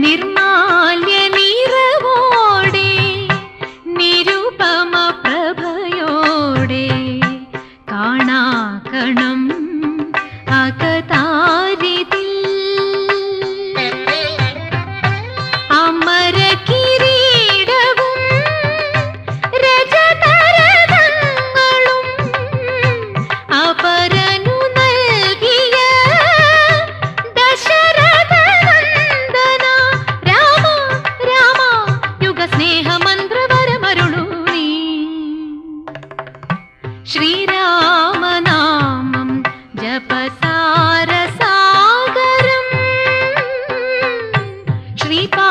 നിർമാല്യ നിറവോടെ നിരുപമ പ്രഭയോടെ കാണാകണം അകതാരിതിൽ അമര കിരീടവും രജതരതങ്ങളും അപരനു നൽകിയ ദശരഥ നന്ദന രാമ രാമ യുഗ സ്നേഹമന്ത്രവരമരുളൂ നീ ശ്രീരാമനാമം ജപസാരസാഗരം ശ്രീപാ